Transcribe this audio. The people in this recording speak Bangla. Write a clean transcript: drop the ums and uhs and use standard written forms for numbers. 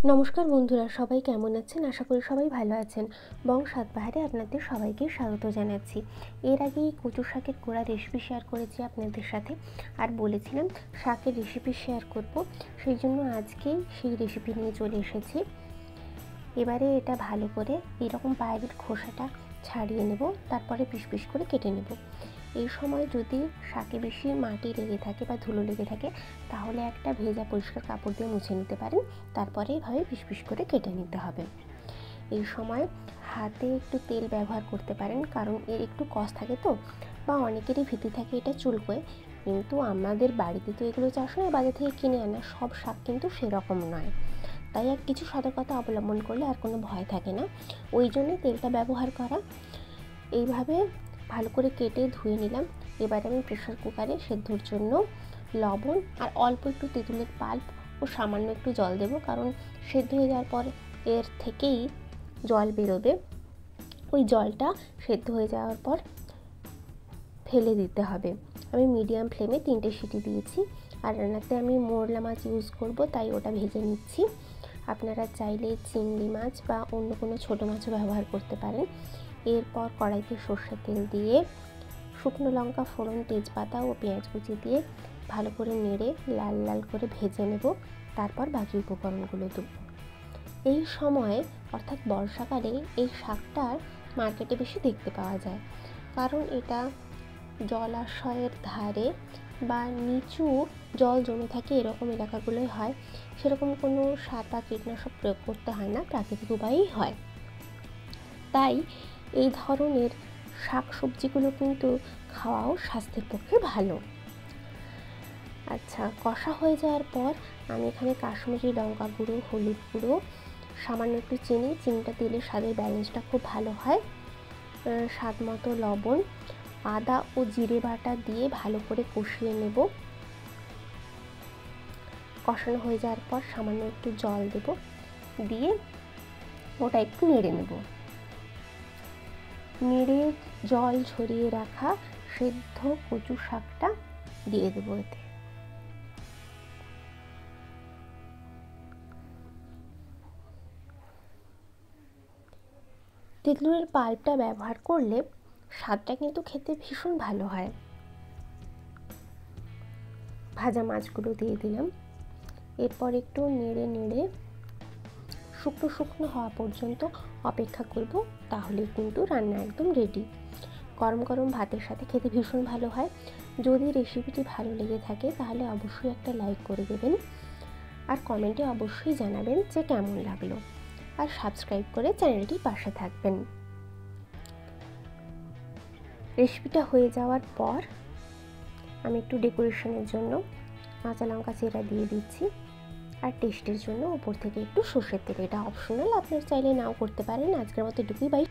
নমস্কার বন্ধুরা, সবাই কেমন আছেন? আশা করি সবাই ভালো আছেন। বং সাতবাহারে আপনাদের সবাইকে স্বাগত জানাচ্ছি। এর আগেই কচু শাকের কোড়া রেসিপি শেয়ার করেছি আপনাদের সাথে, আর বলেছিলাম শাকের রেসিপি শেয়ার করব। সেই জন্য আজকেই সেই রেসিপি নিয়ে চলে এসেছি। এবারে এটা ভালো করে এরকম বাইরের খোসাটা ছাড়িয়ে নেব, তারপরে পিস পিস করে কেটে নেব। এই সময় যদি শাকে বেশি মাটি লেগে থাকে বা ধুলো লেগে থাকে, তাহলে একটা ভেজা পরিষ্কার কাপড় দিয়ে মুছে নিতে পারেন। তারপরে এভাবে পিস পিস করে কেটে নিতে হবে। এই সময় হাতে একটু তেল ব্যবহার করতে পারেন, কারণ এর একটু কষ থাকে তো, বা অনেকেরই ভীতি থাকে এটা চুলকোয়। কিন্তু আমাদের বাড়িতে তো এগুলো চাষ নয়, বাজার থেকে কিনে আনা সব শাক কিন্তু সেরকম নয়। তাই আর কিছু সতর্কতা অবলম্বন করলে আর কোনো ভয় থাকে না, ওই জন্যে তেলটা ব্যবহার করা। এইভাবে ভালো করে কেটে ধুয়ে নিলাম। এবার আমি প্রেসার কুকারে সেদ্ধর জন্য লবণ আর অল্প একটু তেঁতুলের পাল্প ও সামান্য একটু জল দেব, কারণ সেদ্ধ হয়ে যাওয়ার পর এর থেকেই জল বেরোবে। ওই জলটা সেদ্ধ হয়ে যাওয়ার পর ফেলে দিতে হবে। আমি মিডিয়াম ফ্লেমে 3টে সিটি দিয়েছি, আর রান্নাতে আমি মোরলা মাছ ইউজ করব, তাই ওটা ভেজে নিচ্ছি। আপনারা চাইলে চিংড়ি মাছ বা অন্য কোনো ছোটো মাছও ব্যবহার করতে পারেন। এরপর কড়াইতে সর্ষের তেল দিয়ে শুকনো লঙ্কা ফোড়ন, তেজপাতা ও পেঁয়াজ কুচি দিয়ে ভালো করে নেড়ে লাল লাল করে ভেজে নেব। তারপর বাকি উপকরণগুলো দেব। এই সময় অর্থাৎ বর্ষাকালে এই শাকটার মার্কেটে বেশি দেখতে পাওয়া যায়, কারণ এটা জলাশয়ের ধারে বা নিচু জল জমে থাকে এরকম এলাকাগুলোই হয়। সেরকম কোনো সার বা কীটনাশক প্রয়োগ করতে হয় না, প্রাকৃতিক উপায়েই হয়। তাই এই ধরনের শাক সবজিগুলো কিন্তু খাওয়াও স্বাস্থ্যের পক্ষে ভালো। আচ্ছা, কষা হয়ে যাওয়ার পর আমি এখানে কাশ্মীরি লঙ্কা গুঁড়ো, হলুদ গুঁড়ো, সামান্য একটু চিনিটা দিলে স্বাদের ব্যালেন্সটা খুব ভালো হয়, স্বাদ মতো লবণ, আদা ও জিরে বাটা দিয়ে ভালো করে কষিয়ে নেব। কষানো হয়ে যাওয়ার পর সামান্য একটু জল দেব, দিয়ে ওটা একটু নেড়ে নেব। নেড়ে জল ঝরিয়ে রাখা সেদ্ধ কচু শাকটা দিয়ে দেবো এতে। তেঁতুলের পাল্পটা ব্যবহার করলে স্বাদটা কিন্তু খেতে ভীষণ ভালো হয়। ভাজা মাছগুলো দিয়ে দিলাম। এরপর একটু নেড়ে নেড়ে শুকনো শুকনো হওয়া পর্যন্ত অপেক্ষা করব, তাহলে কিন্তু রান্না একদম রেডি। গরম গরম ভাতের সাথে খেতে ভীষণ ভালো হয়। যদি রেসিপিটি ভালো লেগে থাকে তাহলে অবশ্যই একটা লাইক করে দেবেন, আর কমেন্টে অবশ্যই জানাবেন যে কেমন লাগলো, আর সাবস্ক্রাইব করে চ্যানেলটির পাশে থাকবেন। রেসিপিটা হয়ে যাওয়ার পর আমি একটু ডেকোরেশনের জন্য কাঁচা লঙ্কা চেরা দিয়ে দিচ্ছি, আর টেস্টের জন্য ওপর থেকে একটু সর্ষের তেল। এটা অপশনাল, আপনার চাইলে নাও করতে পারেন। আজকের মতো এটুকুই, বাই।